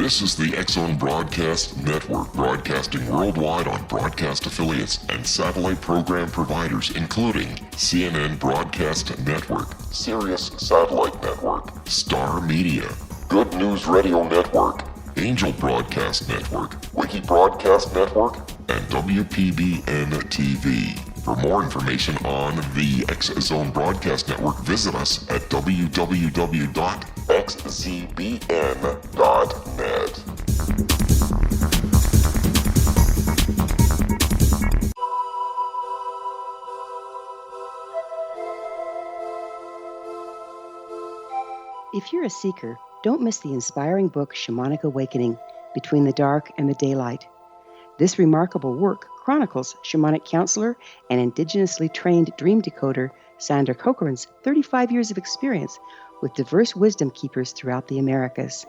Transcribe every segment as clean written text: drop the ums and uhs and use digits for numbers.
This is the X-Zone Broadcast Network, broadcasting worldwide on broadcast affiliates and satellite program providers, including CNN Broadcast Network, Sirius Satellite Network, Star Media, Good News Radio Network, Angel Broadcast Network, Wiki Broadcast Network, and WPBN TV. For more information on the X-Zone Broadcast Network, visit us at www.xzbn.net. If you're a seeker, don't miss the inspiring book Shamanic Awakening, Between the Dark and the Daylight. This remarkable work chronicles shamanic counselor and indigenously trained dream decoder Sandra Cochran's 35 years of experience with diverse wisdom keepers throughout the Americas.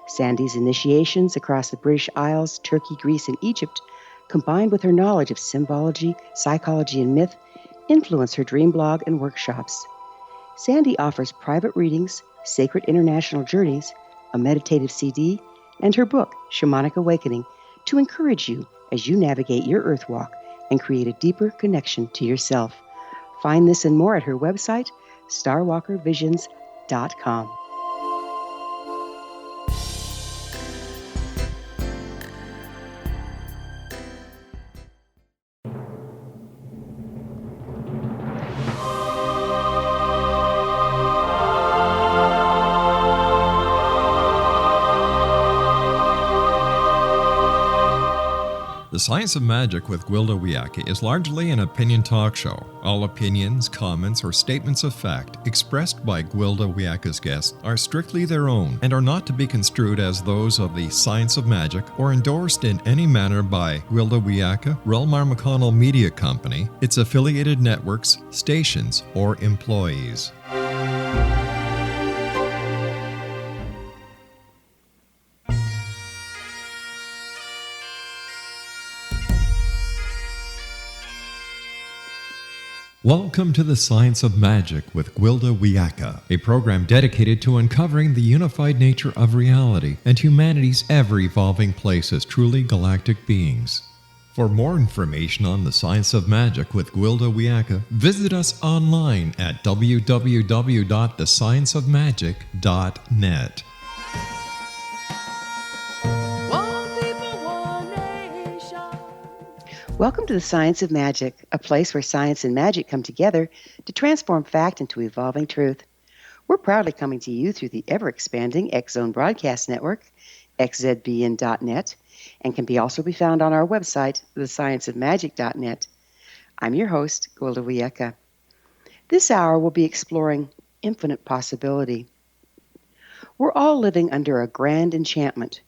Sandy's initiations across the British Isles, Turkey, Greece, and Egypt, combined with her knowledge of symbology, psychology, and myth, influence her dream blog and workshops. Sandy offers private readings, sacred international journeys, a meditative CD, and her book, Shamanic Awakening, to encourage you as you navigate your earth walk and create a deeper connection to yourself. Find this and more at her website, starwalkervisions.com. The Science of Magic with Gwilda Wiyaka is largely an opinion talk show. All opinions, comments, or statements of fact expressed by Gwilda Wiyaka's guests are strictly their own and are not to be construed as those of the Science of Magic or endorsed in any manner by Gwilda Wiyaka, Relmar McConnell Media Company, its affiliated networks, stations, or employees. Welcome to the Science of Magic with Gwilda Wiyaka, a program dedicated to uncovering the unified nature of reality and humanity's ever-evolving place as truly galactic beings. For more information on the Science of Magic with Gwilda Wiyaka, visit us online at www.thescienceofmagic.net. Welcome to the Science of Magic, a place where science and magic come together to transform fact into evolving truth. We're proudly coming to you through the ever-expanding X-Zone Broadcast Network, xzbn.net, and can also be found on our website, thescienceofmagic.net. I'm your host, Gwilda Wiyaka. This hour we'll be exploring infinite possibility. We're all living under a grand enchantment,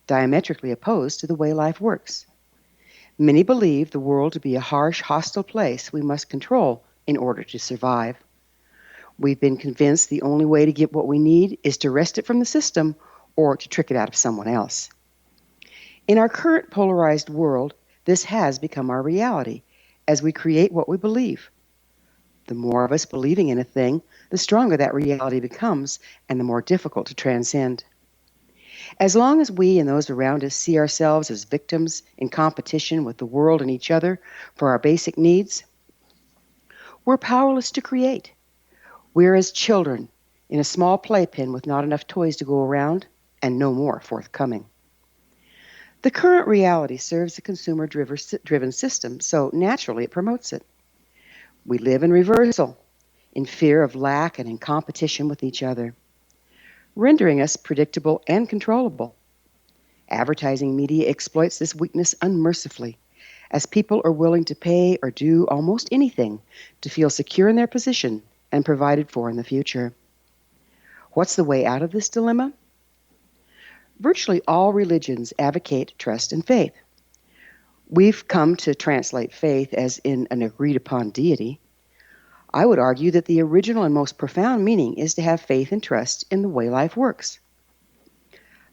diametrically opposed to the way life works. Many believe the world to be a harsh, hostile place we must control in order to survive. We've been convinced the only way to get what we need is to wrest it from the system or to trick it out of someone else. In our current polarized world, this has become our reality as we create what we believe. The more of us believing in a thing, the stronger that reality becomes and the more difficult to transcend. As long as we and those around us see ourselves as victims in competition with the world and each other for our basic needs, we're powerless to create. We're as children in a small playpen with not enough toys to go around and no more forthcoming. The current reality serves a consumer-driven system, so naturally it promotes it. We live in reversal, in fear of lack and in competition with each other, rendering us predictable and controllable. Advertising media exploits this weakness unmercifully, as people are willing to pay or do almost anything to feel secure in their position and provided for in the future. What's the way out of this dilemma? Virtually all religions advocate trust and faith. We've come to translate faith as in an agreed-upon deity. I would argue that the original and most profound meaning is to have faith and trust in the way life works.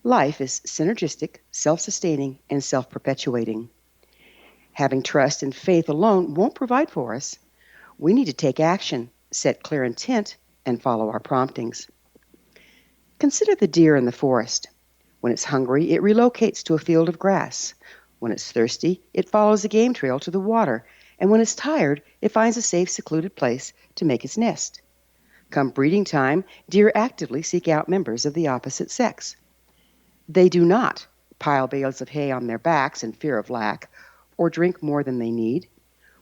Life is synergistic, self-sustaining, and self-perpetuating. Having trust and faith alone won't provide for us. We need to take action, set clear intent, and follow our promptings. Consider the deer in the forest. When it's hungry, it relocates to a field of grass. When it's thirsty, it follows a game trail to the water. And when it's tired, it finds a safe, secluded place to make its nest. Come breeding time, deer actively seek out members of the opposite sex. They do not pile bales of hay on their backs in fear of lack, or drink more than they need.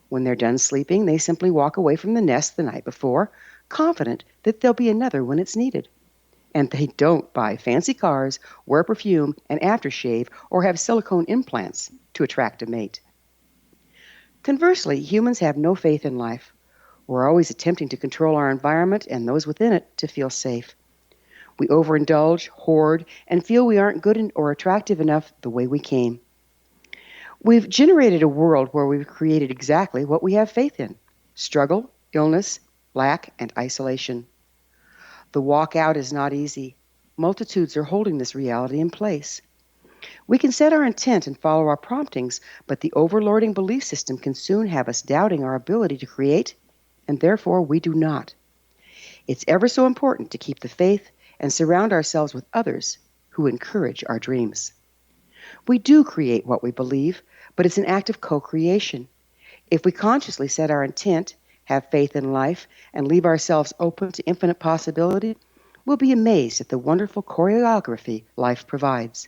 When they're done sleeping, they simply walk away from the nest the night before, confident that there'll be another when it's needed. And they don't buy fancy cars, wear perfume and aftershave, or have silicone implants to attract a mate. Conversely, humans have no faith in life. We're always attempting to control our environment and those within it to feel safe. We overindulge, hoard, and feel we aren't good or attractive enough the way we came. We've generated a world where we've created exactly what we have faith in: struggle, illness, lack, and isolation. The walk out is not easy. Multitudes are holding this reality in place. We can set our intent and follow our promptings, but the overlording belief system can soon have us doubting our ability to create, and therefore we do not. It's ever so important to keep the faith and surround ourselves with others who encourage our dreams. We do create what we believe, but it's an act of co-creation. If we consciously set our intent, have faith in life, and leave ourselves open to infinite possibility, we'll be amazed at the wonderful choreography life provides.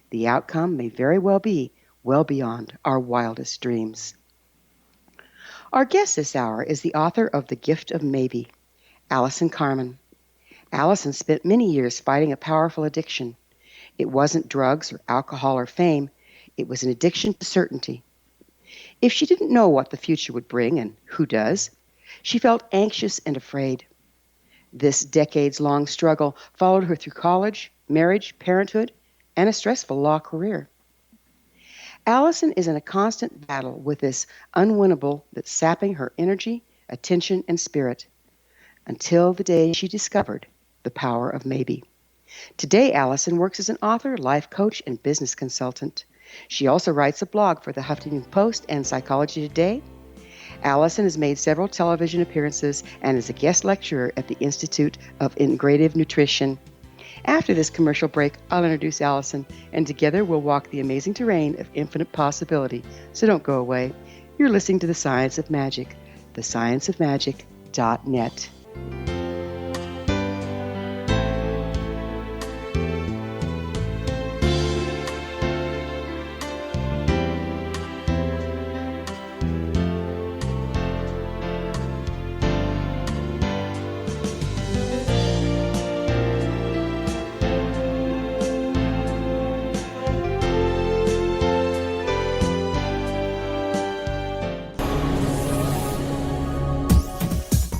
The outcome may very well be well beyond our wildest dreams. Our guest this hour is the author of The Gift of Maybe, Allison Carmen. Allison spent many years fighting a powerful addiction. It wasn't drugs or alcohol or fame. It was an addiction to certainty. If she didn't know what the future would bring, and who does, she felt anxious and afraid. This decades-long struggle followed her through college, marriage, parenthood, and a stressful law career. Allison is in a constant battle with this unwinnable that's sapping her energy, attention, and spirit, until the day she discovered the power of maybe. Today, Allison works as an author, life coach, and business consultant. She also writes a blog for the Huffington Post and Psychology Today. Allison has made several television appearances and is a guest lecturer at the Institute of Integrative Nutrition. After this commercial break, I'll introduce Allison, and together we'll walk the amazing terrain of infinite possibility. So don't go away. You're listening to The Science of Magic, thescienceofmagic.net.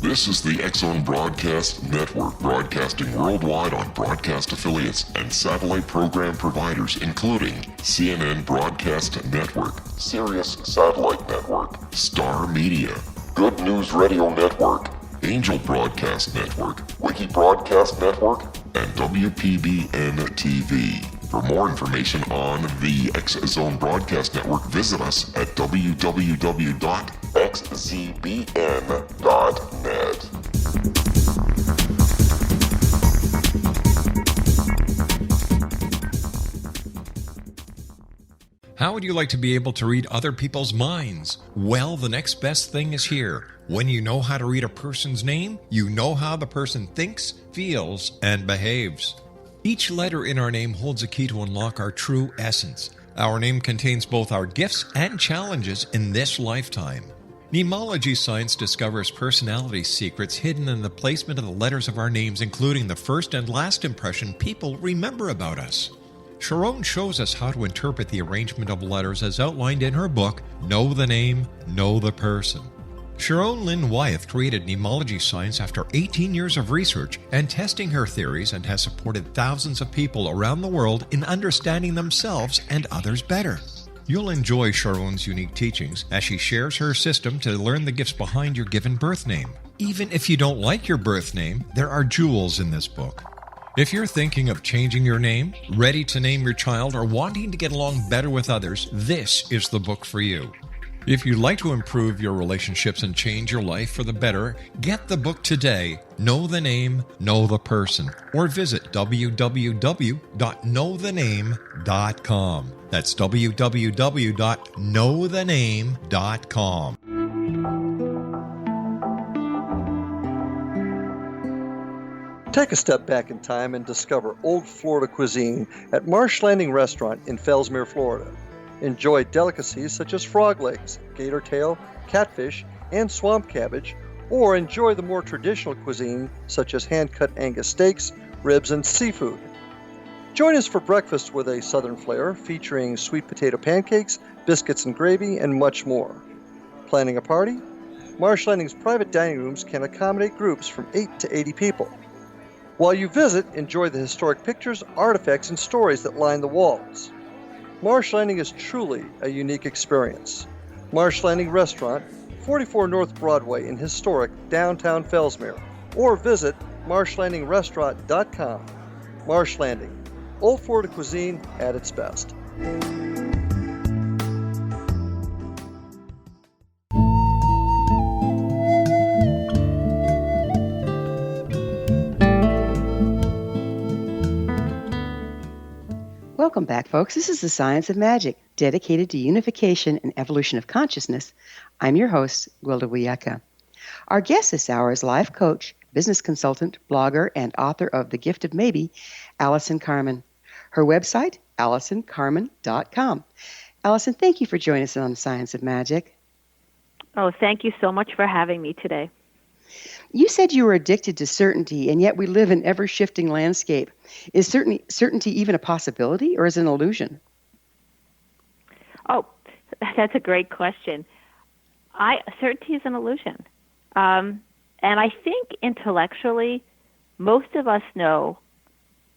This is the X-Zone Broadcast Network, broadcasting worldwide on broadcast affiliates and satellite program providers, including CNN Broadcast Network, Sirius Satellite Network, Star Media, Good News Radio Network, Angel Broadcast Network, Wiki Broadcast Network, and WPBN TV. For more information on the X-Zone Broadcast Network, visit us at www.xzbn.net. How would you like to be able to read other people's minds? Well, the next best thing is here. When you know how to read a person's name, you know how the person thinks, feels, and behaves. Each letter in our name holds a key to unlock our true essence. Our name contains both our gifts and challenges in this lifetime. Mnemology science discovers personality secrets hidden in the placement of the letters of our names, including the first and last impression people remember about us. Sharon shows us how to interpret the arrangement of letters as outlined in her book, Know the Name, Know the Person. Sharon Lynn Wyeth created mnemology science after 18 years of research and testing her theories, and has supported thousands of people around the world in understanding themselves and others better. You'll enjoy Sharon's unique teachings as she shares her system to learn the gifts behind your given birth name. Even if you don't like your birth name, there are jewels in this book. If you're thinking of changing your name, ready to name your child, or wanting to get along better with others, this is the book for you. If you'd like to improve your relationships and change your life for the better, get the book today, Know the Name, Know the Person, or visit www.knowthename.com. That's www.knowthename.com. Take a step back in time and discover old Florida cuisine at Marsh Landing Restaurant in Fellsmere, Florida. Enjoy delicacies such as frog legs, gator tail, catfish, and swamp cabbage, or enjoy the more traditional cuisine such as hand-cut Angus steaks, ribs, and seafood. Join us for breakfast with a southern flair featuring sweet potato pancakes, biscuits and gravy, and much more. Planning a party? Marsh Landing's private dining rooms can accommodate groups from 8 to 80 people. While you visit, enjoy the historic pictures, artifacts, and stories that line the walls. Marsh Landing is truly a unique experience. Marsh Landing Restaurant, 44 North Broadway in historic downtown Fellsmere, or visit marshlandingrestaurant.com. Marsh Landing, old Florida cuisine at its best. Welcome back, folks. This is The Science of Magic, dedicated to unification and evolution of consciousness. I'm your host, Gwilda Wiyaka. Our guest this hour is life coach, business consultant, blogger, and author of The Gift of Maybe, Allison Carmen. Her website, AllisonCarmen.com. Allison, thank you for joining us on The Science of Magic. Oh, thank you so much for having me today. You said you were addicted to certainty, and yet we live in an ever-shifting landscape. Is certainty even a possibility, or is it an illusion? Oh, that's a great question. Certainty is an illusion. And I think intellectually, most of us know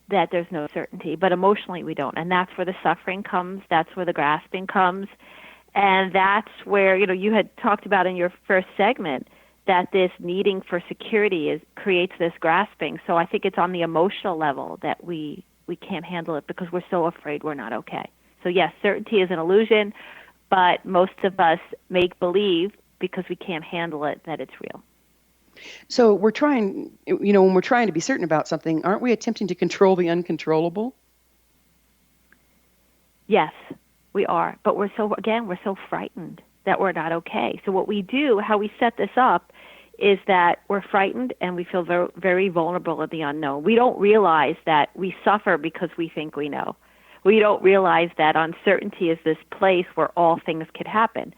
that there's no certainty, but emotionally we don't. And that's where the suffering comes. That's where the grasping comes. And that's where, you had talked about in your first segment that this needing for security creates this grasping. So I think it's on the emotional level that we can't handle it because we're so afraid we're not okay. So yes, certainty is an illusion, but most of us make believe because we can't handle it that it's real. So we're trying, when we're trying to be certain about something, aren't we attempting to control the uncontrollable? Yes, we are. But we're so frightened that we're not okay. So what we do, how we set this up, is that we're frightened and we feel very, very vulnerable at the unknown. We don't realize that we suffer because we think we know. We don't realize that uncertainty is this place where all things could happen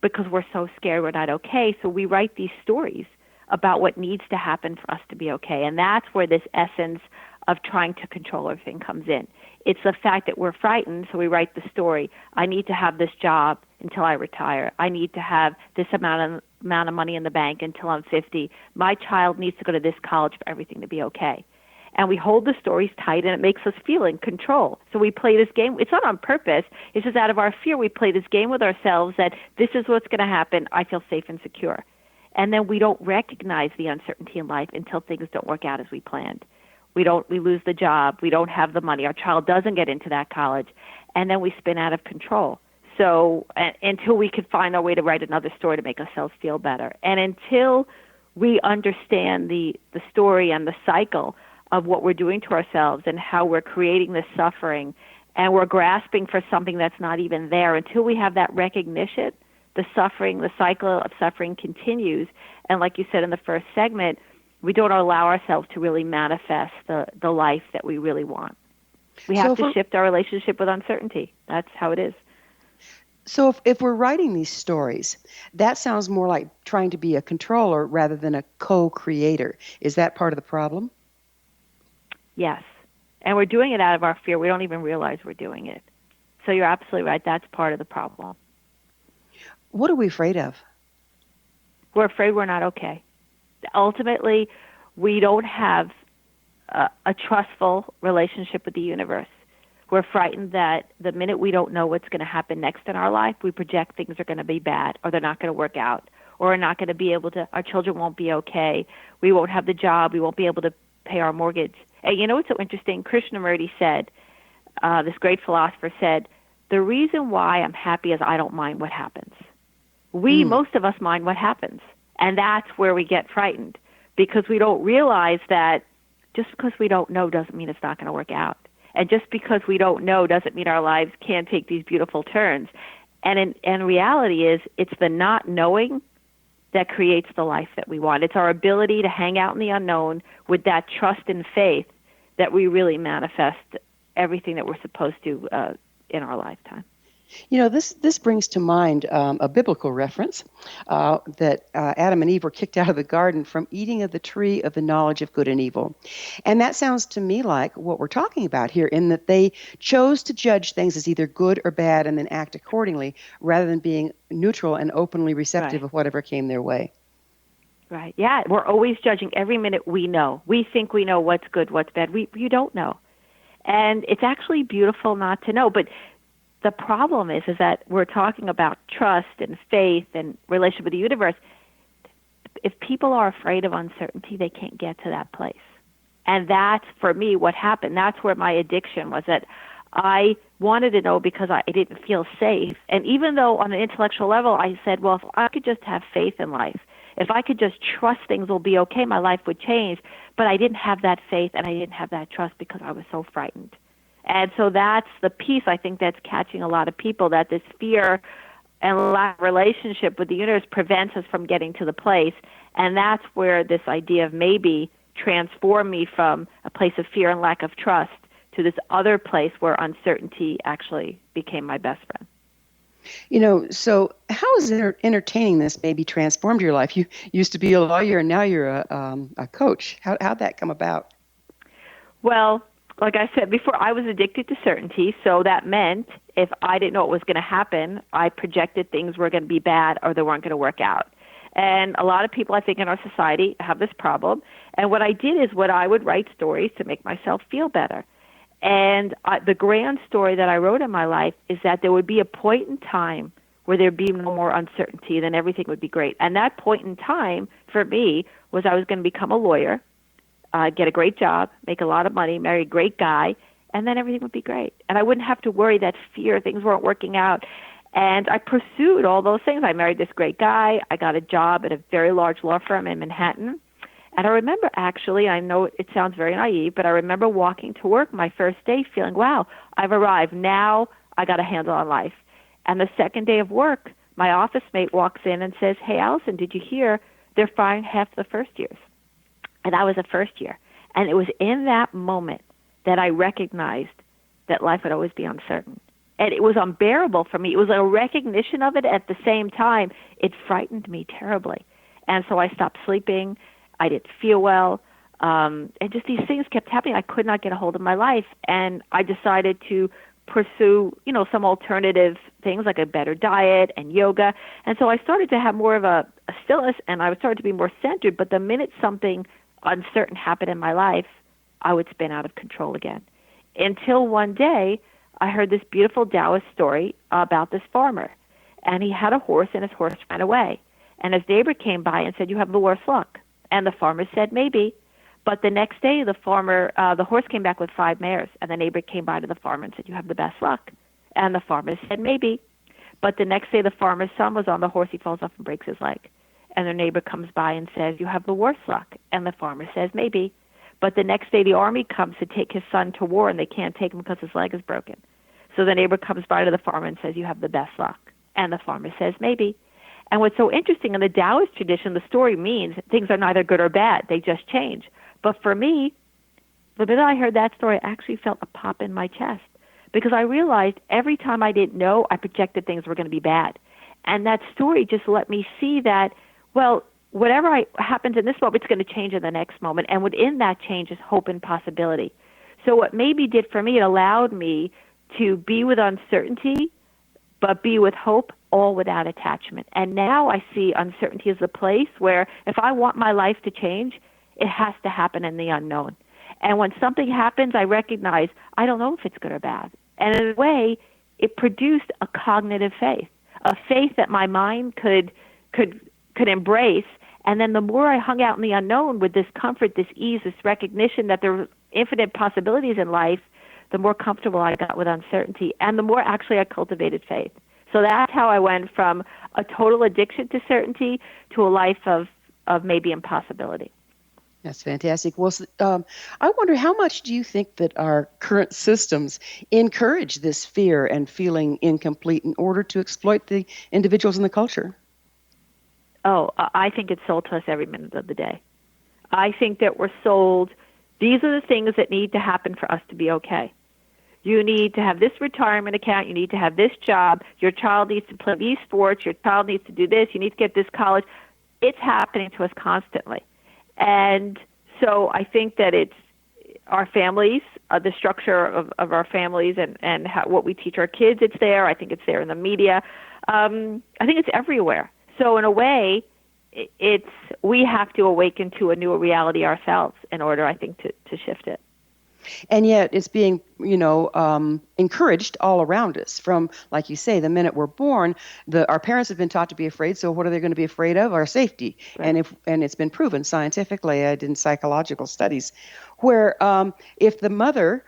because we're so scared we're not okay. So we write these stories about what needs to happen for us to be okay. And that's where this essence of trying to control everything comes in. It's the fact that we're frightened, so we write the story. I need to have this job until I retire. I need to have this amount of money in the bank until I'm 50. My child needs to go to this college for everything to be okay. And we hold the stories tight, and it makes us feel in control. So we play this game. It's not on purpose. It's just out of our fear. We play this game with ourselves that this is what's going to happen. I feel safe and secure. And then we don't recognize the uncertainty in life until things don't work out as we planned. We lose the job. We don't have the money. Our child doesn't get into that college. And then we spin out of control. So until we could find our way to write another story to make ourselves feel better. And until we understand the story and the cycle of what we're doing to ourselves and how we're creating this suffering and we're grasping for something that's not even there, until we have that recognition, the cycle of suffering continues. And like you said in the first segment, we don't allow ourselves to really manifest the life that we really want. We have to shift our relationship with uncertainty. That's how it is. So if we're writing these stories, that sounds more like trying to be a controller rather than a co-creator. Is that part of the problem? Yes. And we're doing it out of our fear. We don't even realize we're doing it. So you're absolutely right. That's part of the problem. What are we afraid of? We're afraid we're not okay. Ultimately, we don't have a trustful relationship with the universe. We're frightened that the minute we don't know what's going to happen next in our life, we project things are going to be bad, or they're not going to work out, or we're not going to be able to, our children won't be okay, we won't have the job, we won't be able to pay our mortgage. And you know what's so interesting? Krishnamurti said, this great philosopher said, the reason why I'm happy is I don't mind what happens. most of us mind what happens. And that's where we get frightened, because we don't realize that just because we don't know doesn't mean it's not going to work out. And just because we don't know doesn't mean our lives can't take these beautiful turns. And reality is, it's the not knowing that creates the life that we want. It's our ability to hang out in the unknown with that trust and faith that we really manifest everything that we're supposed to in our lifetime. You know, this brings to mind a biblical reference that Adam and Eve were kicked out of the garden from eating of the tree of the knowledge of good and evil. And that sounds to me like what we're talking about here, in that they chose to judge things as either good or bad and then act accordingly, rather than being neutral and openly receptive of whatever came their way. Right. Yeah, we're always judging every minute we know. We think we know what's good, what's bad. You don't know. And it's actually beautiful not to know. But the problem is that we're talking about trust and faith and relationship with the universe. If people are afraid of uncertainty, they can't get to that place. And that's, for me, what happened. That's where my addiction was, that I wanted to know because I didn't feel safe. And even though on an intellectual level I said, well, if I could just have faith in life, if I could just trust things will be okay, my life would change. But I didn't have that faith and I didn't have that trust because I was so frightened. And so that's the piece I think that's catching a lot of people, that this fear and lack of relationship with the universe prevents us from getting to the place. And that's where this idea of maybe transformed me from a place of fear and lack of trust to this other place where uncertainty actually became my best friend. You know, so how has entertaining this maybe transformed your life? You used to be a lawyer and now you're a coach. How'd that come about? Well, like I said before, I was addicted to certainty, so that meant if I didn't know what was going to happen, I projected things were going to be bad or they weren't going to work out. And a lot of people, I think, in our society have this problem. And what I did is I would write stories to make myself feel better. And the grand story that I wrote in my life is that there would be a point in time where there'd be no more uncertainty, then everything would be great. And that point in time, for me, was I was going to become a lawyer, get a great job, make a lot of money, marry a great guy, and then everything would be great. And I wouldn't have to worry that fear, things weren't working out. And I pursued all those things. I married this great guy. I got a job at a very large law firm in Manhattan. And I remember, actually, I know it sounds very naive, but I remember walking to work my first day feeling, wow, I've arrived. Now I got a handle on life. And the second day of work, my office mate walks in and says, hey, Allison, did you hear they're firing half the first years? And I was a first year. And it was in that moment that I recognized that life would always be uncertain. And it was unbearable for me. It was a recognition of it. At the same time, it frightened me terribly. And so I stopped sleeping. I didn't feel well. And just these things kept happening. I could not get a hold of my life. And I decided to pursue, some alternative things like a better diet and yoga. And so I started to have more of a stillness, and I started to be more centered. But the minute something uncertain happened in my life, I would spin out of control again. Until one day, I heard this beautiful Taoist story about this farmer. And he had a horse, and his horse ran away. And his neighbor came by and said, you have the worst luck. And the farmer said, maybe. But the next day, the horse came back with 5 mares. And the neighbor came by to the farmer and said, you have the best luck. And the farmer said, maybe. But the next day, the farmer's son was on the horse. He falls off and breaks his leg. And the neighbor comes by and says, you have the worst luck. And the farmer says, maybe. But the next day, the army comes to take his son to war, and they can't take him because his leg is broken. So the neighbor comes by to the farmer and says, you have the best luck. And the farmer says, maybe. And what's so interesting, in the Taoist tradition, the story means things are neither good or bad. They just change. But for me, the minute I heard that story, I actually felt a pop in my chest, because I realized every time I didn't know, I projected things were going to be bad. And that story just let me see that, well, whatever happens in this moment, it's going to change in the next moment. And within that change is hope and possibility. So what maybe did for me, it allowed me to be with uncertainty, but be with hope, all without attachment. And now I see uncertainty as a place where if I want my life to change, it has to happen in the unknown. And when something happens, I recognize I don't know if it's good or bad. And in a way, it produced a cognitive faith, a faith that my mind could embrace. And then the more I hung out in the unknown with this comfort, this ease, this recognition that there were infinite possibilities in life, the more comfortable I got with uncertainty, and the more actually I cultivated faith. So that's how I went from a total addiction to certainty to a life of maybe impossibility. That's fantastic. Well, I wonder, how much do you think that our current systems encourage this fear and feeling incomplete in order to exploit the individuals in the culture? Oh, I think it's sold to us every minute of the day. I think that we're sold, these are the things that need to happen for us to be okay. You need to have this retirement account. You need to have this job. Your child needs to play these sports. Your child needs to do this. You need to get this college. It's happening to us constantly. And so I think that it's our families, the structure of our families and what we teach our kids, it's there. I think it's there in the media. I think it's everywhere. So in a way, we have to awaken to a new reality ourselves in order, I think, to shift it. And yet it's being, encouraged all around us from, like you say, the minute we're born. Our parents have been taught to be afraid. So what are they going to be afraid of? Our safety. Right. And it's been proven scientifically, I did in psychological studies, where if the mother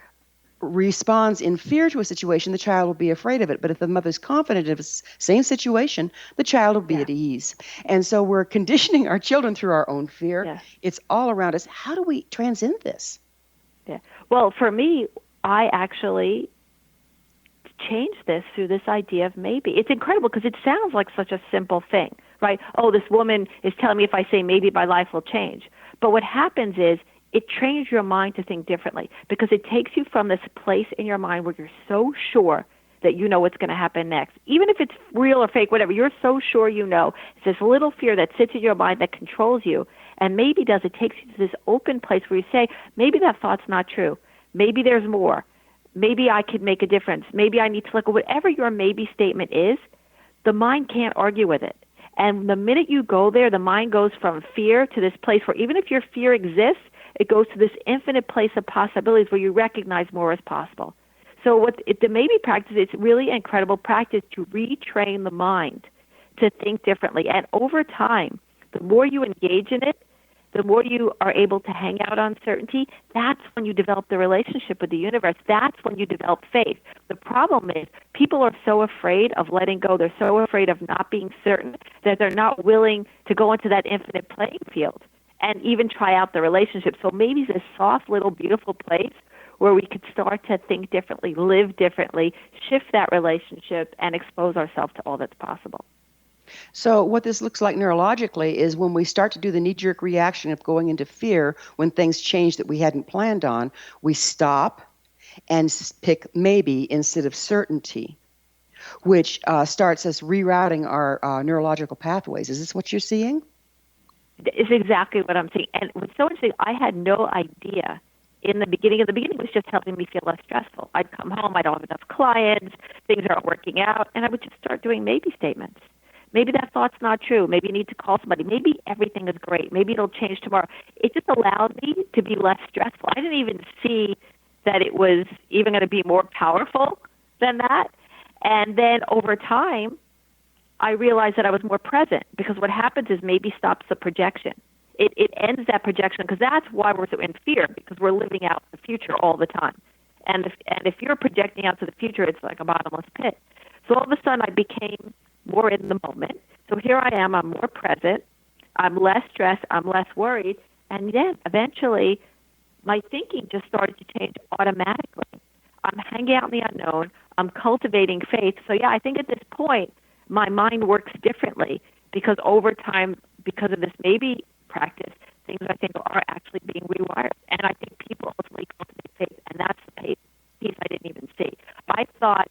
responds in fear to a situation, the child will be afraid of it. But if the mother's confident of the same situation, the child will be at ease. And so we're conditioning our children through our own fear. Yeah. It's all around us. How do we transcend this? Yeah. Well, for me, I actually changed this through this idea of maybe. It's incredible because it sounds like such a simple thing, right? Oh, this woman is telling me if I say maybe my life will change. But what happens is it trains your mind to think differently because it takes you from this place in your mind where you're so sure that you know what's going to happen next. Even if it's real or fake, whatever, you're so sure you know. It's this little fear that sits in your mind that controls you. And maybe it takes you to this open place where you say, maybe that thought's not true. Maybe there's more. Maybe I could make a difference. Maybe I need to look at whatever your maybe statement is. The mind can't argue with it. And the minute you go there, the mind goes from fear to this place where even if your fear exists, it goes to this infinite place of possibilities where you recognize more is possible. So the maybe practice, it's really incredible practice to retrain the mind to think differently. And over time, the more you engage in it, the more you are able to hang out on certainty, that's when you develop the relationship with the universe. That's when you develop faith. The problem is people are so afraid of letting go. They're so afraid of not being certain that they're not willing to go into that infinite playing field and even try out the relationship. So maybe it's a soft, little, beautiful place where we could start to think differently, live differently, shift that relationship, and expose ourselves to all that's possible. So what this looks like neurologically is when we start to do the knee-jerk reaction of going into fear when things change that we hadn't planned on, we stop and pick maybe instead of certainty, which starts us rerouting our neurological pathways. Is this what you're seeing? It's exactly what I'm seeing. And what's so interesting, I had no idea in the beginning. The beginning was just helping me feel less stressful. I'd come home, I don't have enough clients, things aren't working out, and I would just start doing maybe statements. Maybe that thought's not true. Maybe you need to call somebody. Maybe everything is great. Maybe it'll change tomorrow. It just allowed me to be less stressful. I didn't even see that it was even going to be more powerful than that. And then over time, I realized that I was more present because what happens is maybe stops the projection. It ends that projection because that's why we're so in fear, because we're living out the future all the time. And if you're projecting out to the future, it's like a bottomless pit. So all of a sudden I became more in the moment. So here I am, I'm more present, I'm less stressed, I'm less worried, and then eventually my thinking just started to change automatically. I'm hanging out in the unknown, I'm cultivating faith. So yeah, I think at this point, my mind works differently because over time, because of this maybe practice, things I think are actually being rewired. And I think people ultimately cultivate faith, and that's the piece I didn't even see. I thought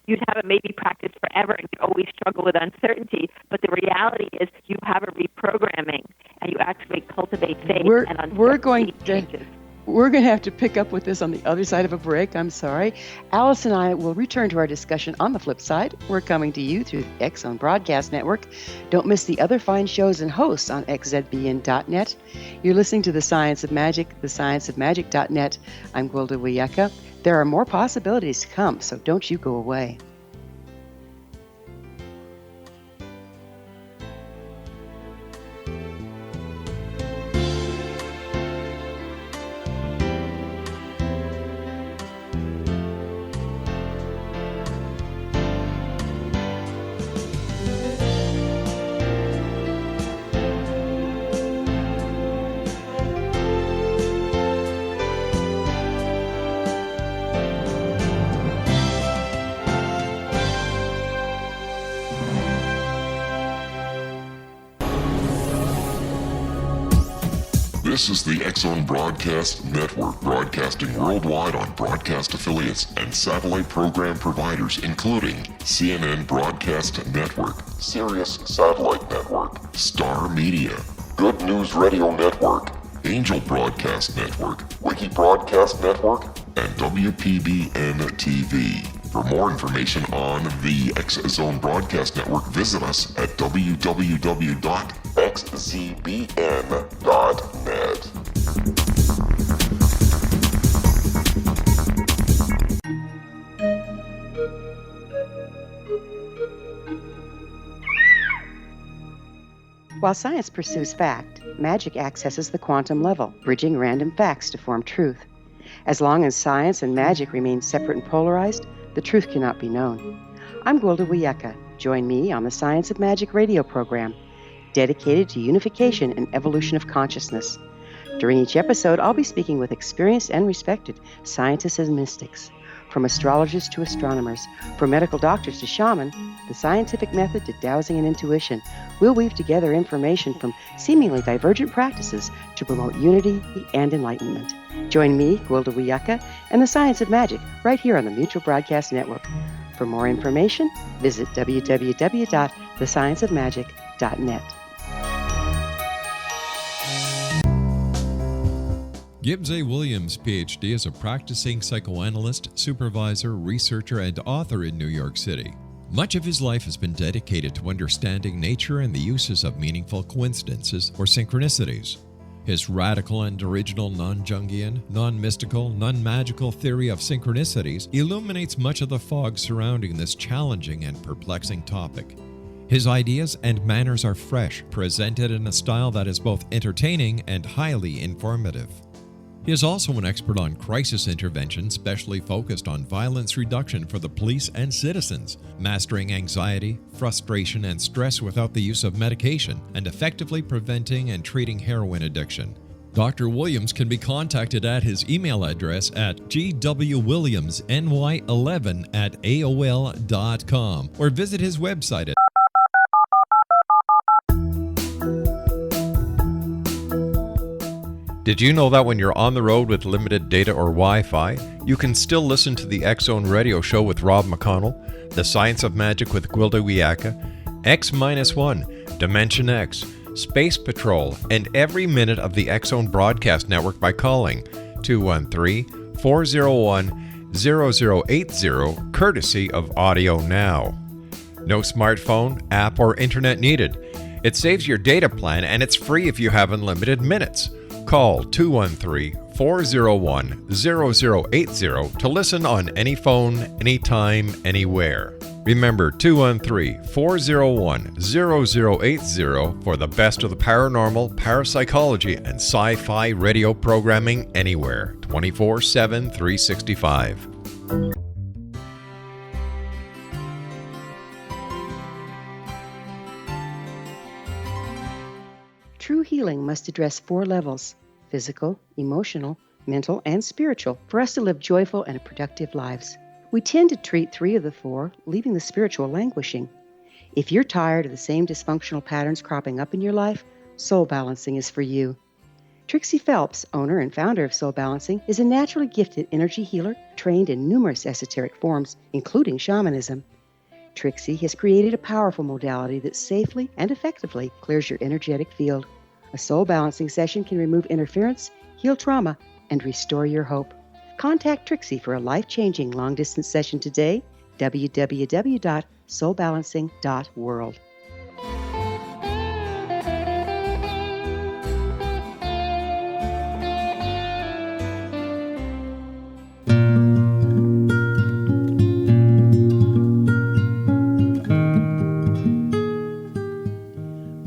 you'd have a maybe practice forever and you'd always struggle with uncertainty, but the reality is you have a reprogramming and you actually cultivate faith and uncertainty changes. We're going to have to pick up with this on the other side of a break. I'm sorry. Alice and I will return to our discussion on the flip side. We're coming to you through the X Zone Broadcast Network. Don't miss the other fine shows and hosts on xzbn.net. You're listening to The Science of Magic, thescienceofmagic.net. I'm Gwilda Wiyaka. There are more possibilities to come, so don't you go away. This is the X-Zone Broadcast Network, broadcasting worldwide on broadcast affiliates and satellite program providers, including CNN Broadcast Network, Sirius Satellite Network, Star Media, Good News Radio Network, Angel Broadcast Network, Wiki Broadcast Network, and WPBN TV. For more information on the X-Zone Broadcast Network, visit us at www.xzbn.net. While science pursues fact, magic accesses the quantum level, bridging random facts to form truth. As long as science and magic remain separate and polarized, the truth cannot be known. I'm Gwilda Wiyaka. Join me on the Science of Magic radio program, dedicated to unification and evolution of consciousness. During each episode, I'll be speaking with experienced and respected scientists and mystics. From astrologers to astronomers, from medical doctors to shaman, the scientific method to dowsing and intuition, we'll weave together information from seemingly divergent practices to promote unity and enlightenment. Join me, Gwilda Wiyaka, and the Science of Magic right here on the Mutual Broadcast Network. For more information, visit www.thescienceofmagic.net. Gibbs A. Williams, Ph.D., is a practicing psychoanalyst, supervisor, researcher, and author in New York City. Much of his life has been dedicated to understanding nature and the uses of meaningful coincidences or synchronicities. His radical and original non-Jungian, non-mystical, non-magical theory of synchronicities illuminates much of the fog surrounding this challenging and perplexing topic. His ideas and manners are fresh, presented in a style that is both entertaining and highly informative. He is also an expert on crisis intervention, specially focused on violence reduction for the police and citizens, mastering anxiety, frustration, and stress without the use of medication, and effectively preventing and treating heroin addiction. Dr. Williams can be contacted at his email address at gwwilliamsny11@aol.com or visit his website at Did you know that when you're on the road with limited data or Wi-Fi, you can still listen to the X-Zone Radio Show with Rob McConnell, The Science of Magic with Gwilda Wiyaka, X-1, Dimension X, Space Patrol, and every minute of the X-Zone Broadcast Network by calling 213-401-0080, courtesy of Audio Now. No smartphone, app, or internet needed. It saves your data plan and it's free if you have unlimited minutes. Call 213-401-0080 to listen on any phone, anytime, anywhere. Remember 213-401-0080 for the best of the paranormal, parapsychology, and sci-fi radio programming anywhere, 24/7, 365. True healing must address 4 levels: physical, emotional, mental, and spiritual, for us to live joyful and productive lives. We tend to treat 3 of the 4, leaving the spiritual languishing. If you're tired of the same dysfunctional patterns cropping up in your life, Soul Balancing is for you. Trixie Phelps, owner and founder of Soul Balancing, is a naturally gifted energy healer trained in numerous esoteric forms, including shamanism. Trixie has created a powerful modality that safely and effectively clears your energetic field. A soul balancing session can remove interference, heal trauma, and restore your hope. Contact Trixie for a life-changing long-distance session today, www.soulbalancing.world.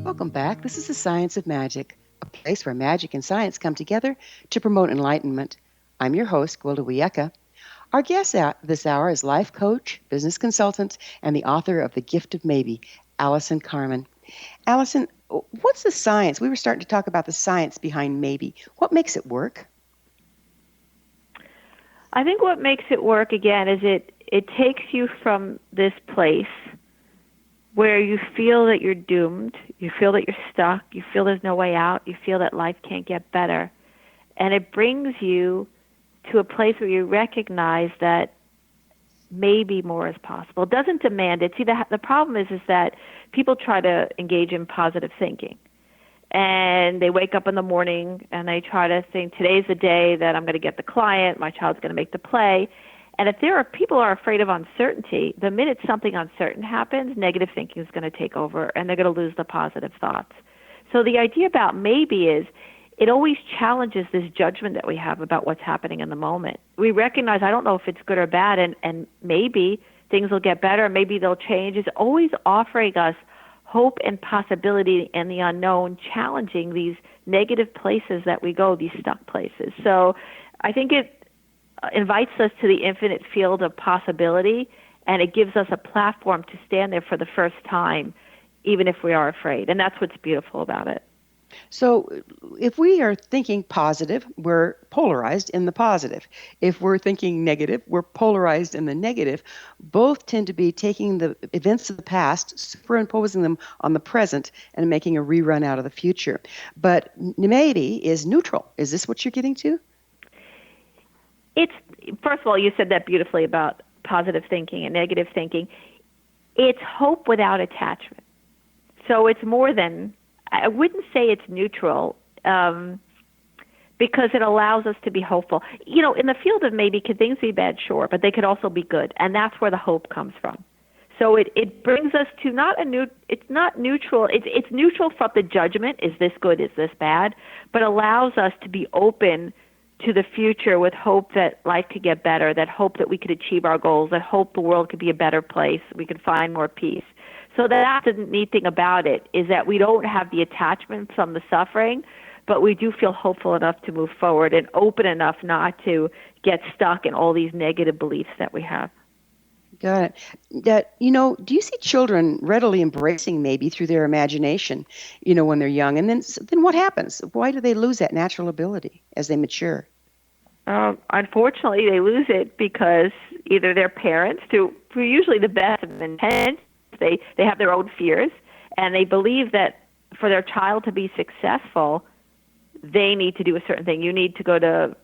Welcome back. This is the Science of Magic, a place where magic and science come together to promote enlightenment. I'm your host, Gwilda Wiyaka. Our guest this hour is life coach, business consultant, and the author of The Gift of Maybe, Allison Carmen. Allison, what's the science? We were starting to talk about the science behind maybe. What makes it work? I think what makes it work, again, is it takes you from this place where you feel that you're doomed, you feel that you're stuck, you feel there's no way out, you feel that life can't get better. And it brings you to a place where you recognize that maybe more is possible. It doesn't demand it. See, the problem is that people try to engage in positive thinking. And they wake up in the morning and they try to think, today's the day that I'm going to get the client, my child's going to make the play. And if people are afraid of uncertainty, the minute something uncertain happens, negative thinking is going to take over and they're going to lose the positive thoughts. So the idea about maybe is it always challenges this judgment that we have about what's happening in the moment. We recognize, I don't know if it's good or bad, and maybe things will get better, maybe they'll change. It's always offering us hope and possibility and the unknown, challenging these negative places that we go, these stuck places. So I think it invites us to the infinite field of possibility, and it gives us a platform to stand there for the first time, even if we are afraid. And that's what's beautiful about it. So if we are thinking positive, we're polarized in the positive. If we're thinking negative, we're polarized in the negative. Both tend to be taking the events of the past, superimposing them on the present, and making a rerun out of the future. But maybe is neutral. Is this what you're getting to? First of all, you said that beautifully about positive thinking and negative thinking. It's hope without attachment. So it's more than, I wouldn't say it's neutral, because it allows us to be hopeful. You know, in the field of maybe, could things be bad? Sure, but they could also be good, and that's where the hope comes from. So it brings us to it's not neutral. It's neutral from the judgment, is this good, is this bad, but allows us to be open to the future with hope that life could get better, that hope that we could achieve our goals, that hope the world could be a better place, we could find more peace. So that's the neat thing about it, is that we don't have the attachment from the suffering, but we do feel hopeful enough to move forward and open enough not to get stuck in all these negative beliefs that we have. Got it. Do you see children readily embracing maybe through their imagination, when they're young? And then what happens? Why do they lose that natural ability as they mature? Unfortunately, they lose it because either their parents, who are usually the best of intent, they have their own fears, and they believe that for their child to be successful, they need to do a certain thing. You need to go to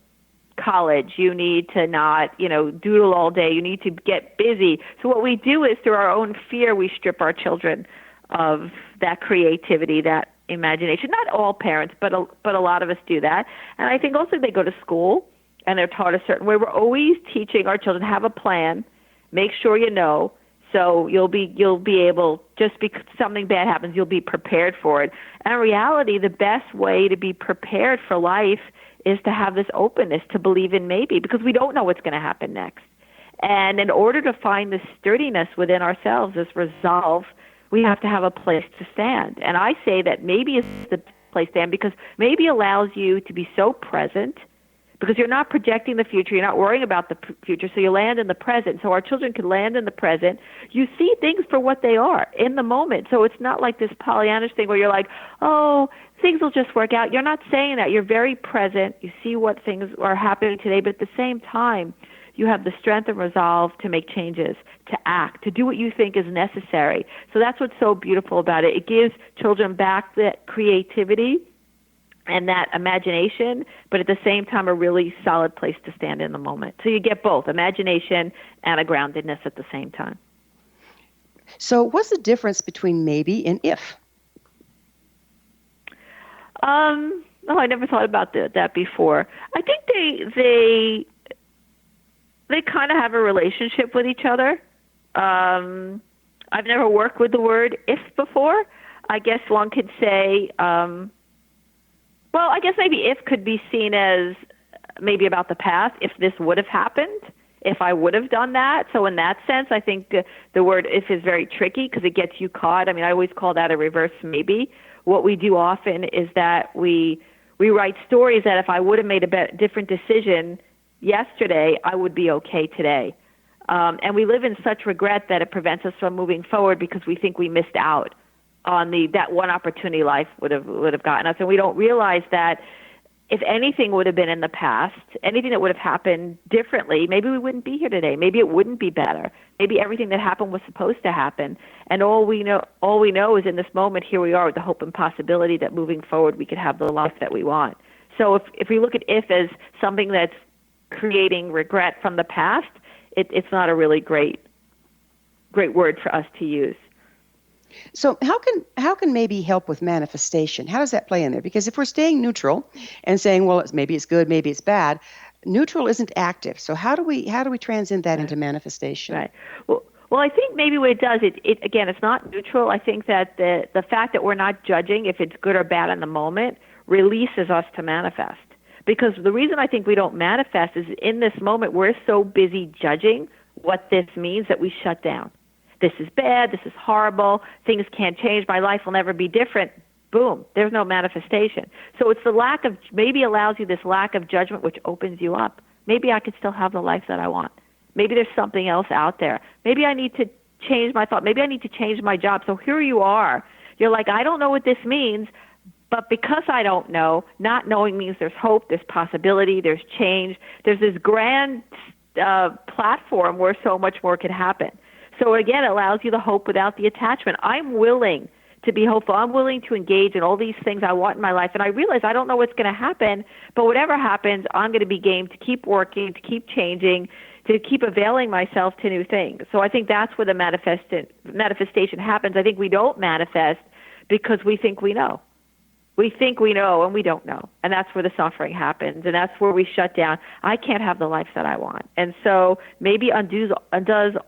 college. You need to not, doodle all day. You need to get busy. So what we do is, through our own fear, we strip our children of that creativity, that imagination. Not all parents, but a lot of us do that. And I think also they go to school and they're taught a certain way. We're always teaching our children, have a plan, make sure you know, so you'll be able, just because something bad happens, you'll be prepared for it. And in reality, the best way to be prepared for life is to have this openness to believe in maybe, because we don't know what's going to happen next. And in order to find this sturdiness within ourselves, this resolve, we have to have a place to stand. And I say that maybe is the place to stand, because maybe allows you to be so present, because you're not projecting the future, you're not worrying about the future, so you land in the present. So our children can land in the present. You see things for what they are in the moment. So it's not like this Pollyannish thing where you're like, oh, things will just work out. You're not saying that. You're very present. You see what things are happening today, but at the same time, you have the strength and resolve to make changes, to act, to do what you think is necessary. So that's what's so beautiful about it. It gives children back that creativity and that imagination, but at the same time, a really solid place to stand in the moment. So you get both imagination and a groundedness at the same time. So what's the difference between maybe and if? No, I never thought about that before. I think they kind of have a relationship with each other. I've never worked with the word if before. I guess one could say, well, I guess maybe if could be seen as maybe about the past, if this would have happened, if I would have done that. So in that sense, I think the word if is very tricky because it gets you caught. I mean, I always call that a reverse maybe. What we do often is that we write stories that if I would have made a different decision yesterday, I would be okay today. And we live in such regret that it prevents us from moving forward because we think we missed out on that one opportunity life would have gotten us. And we don't realize that if anything would have been in the past, anything that would have happened differently, maybe we wouldn't be here today. Maybe it wouldn't be better. Maybe everything that happened was supposed to happen. And all we know is in this moment, here we are with the hope and possibility that moving forward we could have the life that we want. So if we look at if as something that's creating regret from the past, it's not a really great word for us to use. So how can maybe help with manifestation? How does that play in there? Because if we're staying neutral and saying, well, maybe it's good, maybe it's bad, neutral isn't active. So how do we transcend that into manifestation? Right. Well, I think maybe what it does, it again, it's not neutral. I think that the fact that we're not judging if it's good or bad in the moment releases us to manifest. Because the reason I think we don't manifest is in this moment we're so busy judging what this means that we shut down. This is bad, this is horrible, things can't change, my life will never be different. Boom, there's no manifestation. So it's maybe allows you this lack of judgment which opens you up. Maybe I could still have the life that I want. Maybe there's something else out there. Maybe I need to change my thought. Maybe I need to change my job. So here you are. You're like, I don't know what this means, but because I don't know, not knowing means there's hope, there's possibility, there's change. There's this grand platform where so much more could happen. So again, it allows you the hope without the attachment. I'm willing to be hopeful. I'm willing to engage in all these things I want in my life. And I realize I don't know what's going to happen, but whatever happens, I'm going to be game to keep working, to keep changing, to keep availing myself to new things. So I think that's where the manifestation happens. I think we don't manifest because we think we know. We think we know and we don't know. And that's where the suffering happens. And that's where we shut down. I can't have the life that I want. And so maybe undoes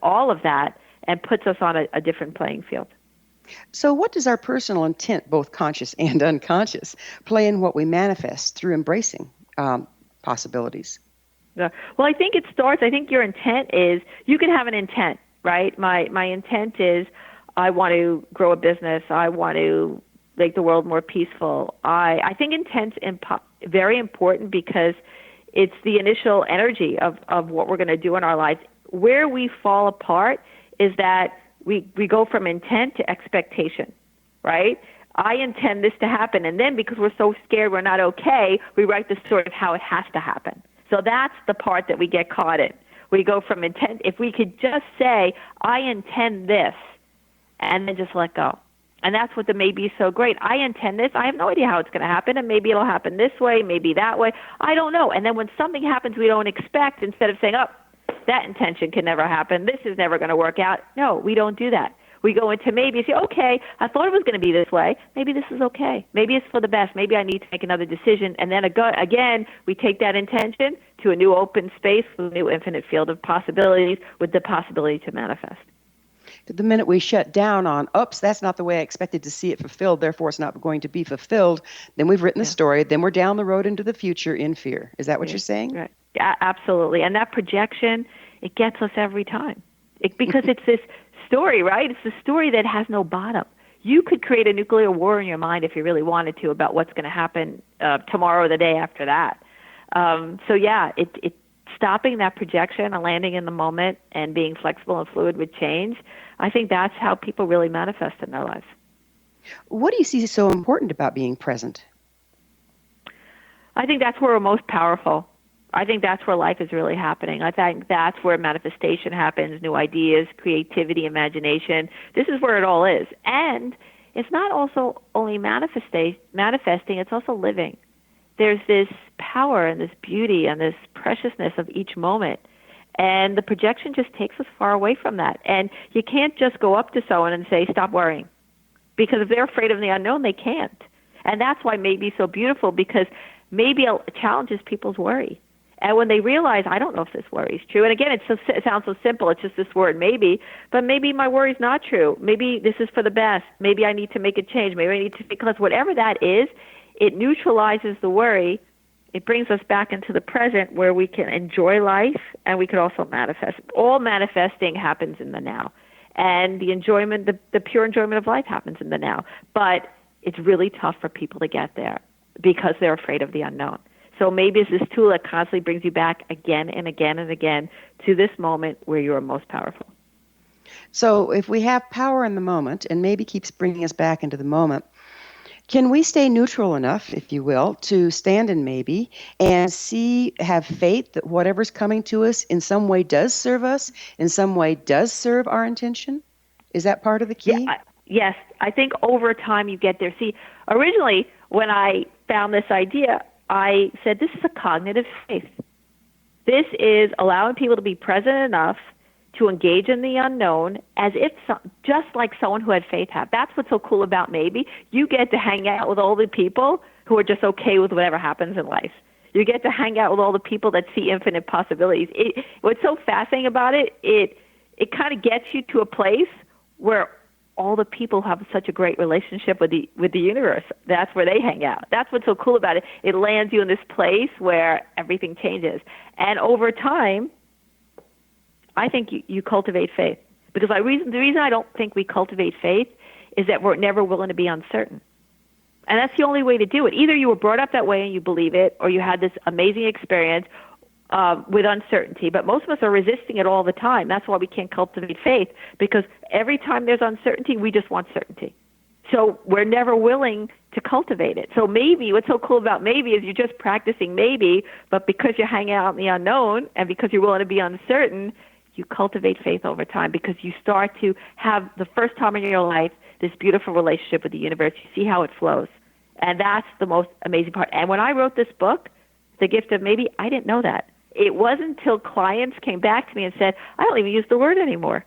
all of that and puts us on a different playing field. So what does our personal intent, both conscious and unconscious, play in what we manifest through embracing possibilities? Well, I think I think your intent is, you can have an intent, right? My intent is I want to grow a business. I want to make the world more peaceful. I think intent's very important because it's the initial energy of what we're going to do in our lives. Where we fall apart is that we go from intent to expectation, right? I intend this to happen, and then because we're so scared we're not okay, we write the story of how it has to happen. So that's the part that we get caught in. We go from intent. If we could just say, I intend this, and then just let go. And that's what the maybe is so great. I intend this. I have no idea how it's going to happen, and maybe it'll happen this way, maybe that way. I don't know. And then when something happens we don't expect, instead of saying, that intention can never happen, this is never going to work out. No, we don't do that. We go into maybe and say, okay, I thought it was going to be this way. Maybe this is okay. Maybe it's for the best. Maybe I need to make another decision. And then again, we take that intention to a new open space with a new infinite field of possibilities with the possibility to manifest. The minute we shut down on, that's not the way I expected to see it fulfilled, therefore it's not going to be fulfilled, then we've written the story, then we're down the road into the future in fear. Is that what you're saying? Right. Yeah, absolutely. And that projection, it gets us every time. Because it's this story, right? It's the story that has no bottom. You could create a nuclear war in your mind if you really wanted to about what's going to happen tomorrow or the day after that. It's stopping that projection and landing in the moment and being flexible and fluid with change. I think that's how people really manifest in their lives. What do you see so important about being present? I think that's where we're most powerful. I think that's where life is really happening. I think that's where manifestation happens, new ideas, creativity, imagination. This is where it all is. And it's not also only manifesting, it's also living. There's this power and this beauty and this preciousness of each moment. And the projection just takes us far away from that. And you can't just go up to someone and say, stop worrying. Because if they're afraid of the unknown, they can't. And that's why maybe is so beautiful, because maybe it challenges people's worry. And when they realize, I don't know if this worry is true. And again, it sounds so simple. It's just this word, maybe. But maybe my worry is not true. Maybe this is for the best. Maybe I need to make a change. Maybe I need to, because whatever that is, it neutralizes the worry. It brings us back into the present where we can enjoy life and we can also manifest. All manifesting happens in the now. And the enjoyment, the pure enjoyment of life happens in the now. But it's really tough for people to get there because they're afraid of the unknown. So maybe it's this tool that constantly brings you back again and again and again to this moment where you are most powerful. So if we have power in the moment and maybe keeps bringing us back into the moment, Can we stay neutral enough, if you will, to stand in maybe and have faith that whatever's coming to us in some way does serve us, in some way does serve our intention? Is that part of the key? Yes. I think over time you get there. See, originally when I found this idea, I said this is a cognitive faith. This is allowing people to be present enough to engage in the unknown as if just like someone who had faith had. That's what's so cool about maybe. You get to hang out with all the people who are just okay with whatever happens in life. You get to hang out with all the people that see infinite possibilities. What's so fascinating about it, it kind of gets you to a place where all the people have such a great relationship with the universe. That's where they hang out. That's what's so cool about it. It lands you in this place where everything changes. And over time, I think you cultivate faith. Because the reason I don't think we cultivate faith is that we're never willing to be uncertain. And that's the only way to do it. Either you were brought up that way and you believe it, or you had this amazing experience with uncertainty. But most of us are resisting it all the time. That's why we can't cultivate faith, because every time there's uncertainty, we just want certainty. So we're never willing to cultivate it. So maybe, what's so cool about maybe is you're just practicing maybe, but because you're hanging out in the unknown and because you're willing to be uncertain, you cultivate faith over time, because you start to have, the first time in your life, this beautiful relationship with the universe. You see how it flows. And that's the most amazing part. And when I wrote this book, The Gift of Maybe, I didn't know that. It wasn't until clients came back to me and said, I don't even use the word anymore.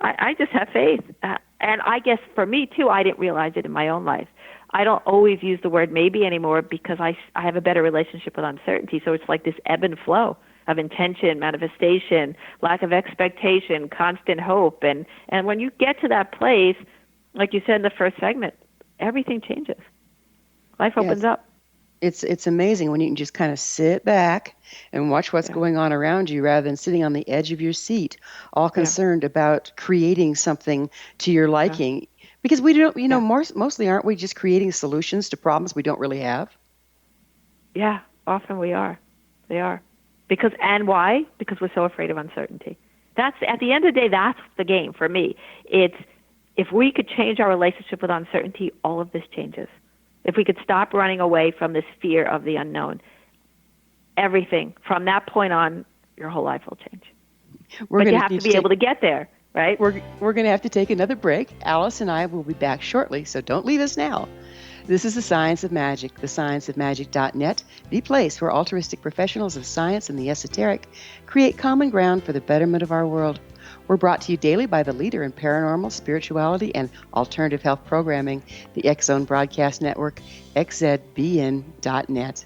I just have faith. And I guess for me, too, I didn't realize it in my own life. I don't always use the word maybe anymore because I have a better relationship with uncertainty. So it's like this ebb and flow of intention, manifestation, lack of expectation, constant hope. And when you get to that place, like you said in the first segment, everything changes. Life opens up. It's amazing when you can just kind of sit back and watch what's going on around you rather than sitting on the edge of your seat, all concerned about creating something to your liking. Because we don't, mostly aren't we just creating solutions to problems we don't really have? Yeah, often we are. They are. And why? Because we're so afraid of uncertainty. That's, at the end of the day, that's the game for me. It's, if we could change our relationship with uncertainty, all of this changes. If we could stop running away from this fear of the unknown, everything from that point on, your whole life will change. But you have to be able to get there, right? We're going to have to take another break. Alice and I will be back shortly, so don't leave us now. This is The Science of Magic, thescienceofmagic.net, the place where altruistic professionals of science and the esoteric create common ground for the betterment of our world. We're brought to you daily by the leader in paranormal, spirituality, and alternative health programming, the X Zone Broadcast Network, xzbn.net.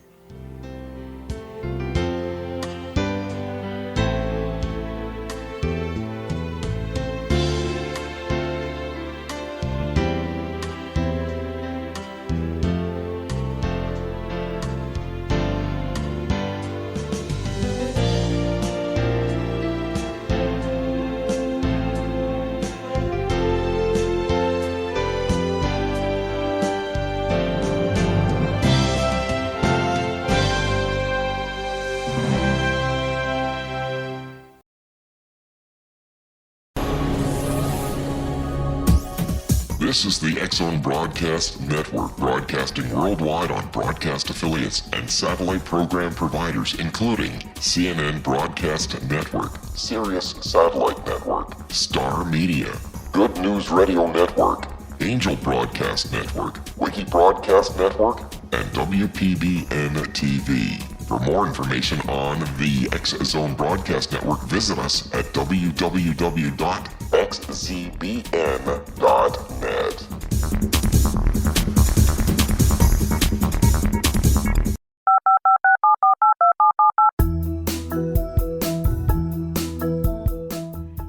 This is the X Zone Broadcast Network, broadcasting worldwide on broadcast affiliates and satellite program providers, including CNN Broadcast Network, Sirius Satellite Network, Star Media, Good News Radio Network, Angel Broadcast Network, Wiki Broadcast Network, and WPBN TV. For more information on the X Zone Broadcast Network, visit us at www.xzbn.net.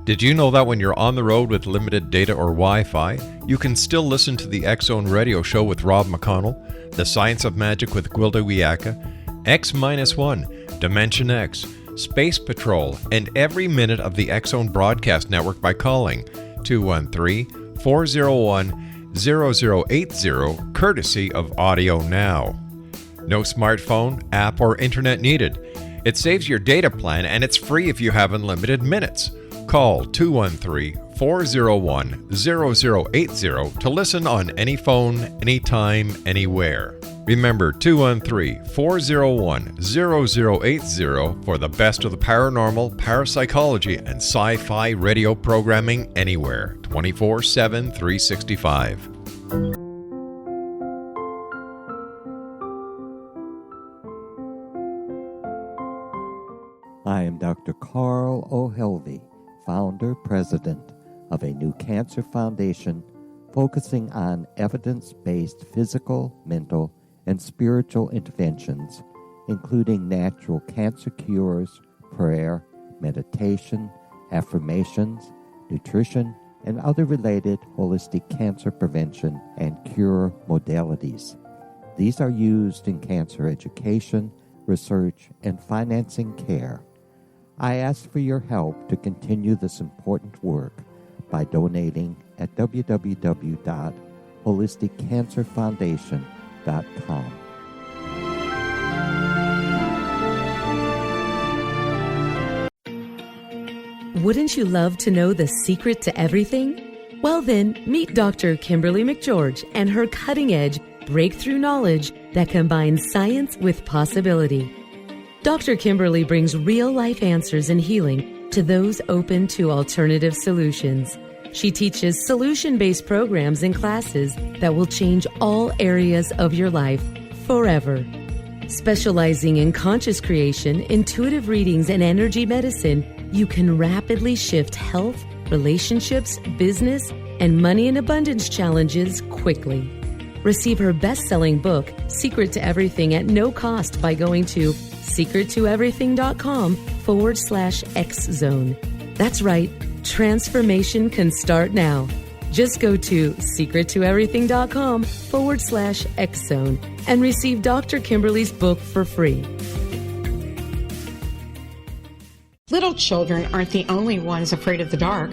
Did you know that when you're on the road with limited data or Wi-Fi, you can still listen to the X Zone Radio Show with Rob McConnell, The Science of Magic with Gwilda Wiyaka, X-1, Dimension X, Space Patrol, and every minute of the X Zone Broadcast Network by calling 213-401-0080, courtesy of Audio Now. No smartphone, app, or internet needed. It saves your data plan and it's free if you have unlimited minutes. Call 213 213-401-0080 to listen on any phone, anytime, anywhere. Remember 213-401-0080 for the best of the paranormal, parapsychology, and sci-fi radio programming anywhere, 24/7, 365. I am Dr. Carl O'Helvey, founder, president of a new cancer foundation focusing on evidence-based physical, mental, and spiritual interventions, including natural cancer cures, prayer, meditation, affirmations, nutrition, and other related holistic cancer prevention and cure modalities. These are used in cancer education, research, and financing care. I ask for your help to continue this important work by donating at www.holisticcancerfoundation.com. Wouldn't you love to know the secret to everything? Well then, meet Dr. Kimberly McGeorge and her cutting-edge breakthrough knowledge that combines science with possibility. Dr. Kimberly brings real-life answers and healing to those open to alternative solutions. She teaches solution-based programs and classes that will change all areas of your life forever. Specializing in conscious creation, intuitive readings, and energy medicine, you can rapidly shift health, relationships, business, and money and abundance challenges quickly. Receive her best-selling book, Secret to Everything, at no cost by going to secrettoeverything.com/X-Zone. That's right, transformation can start now. Just go to secrettoeverything.com/X-Zone and receive Dr. Kimberly's book for free. Little children aren't the only ones afraid of the dark.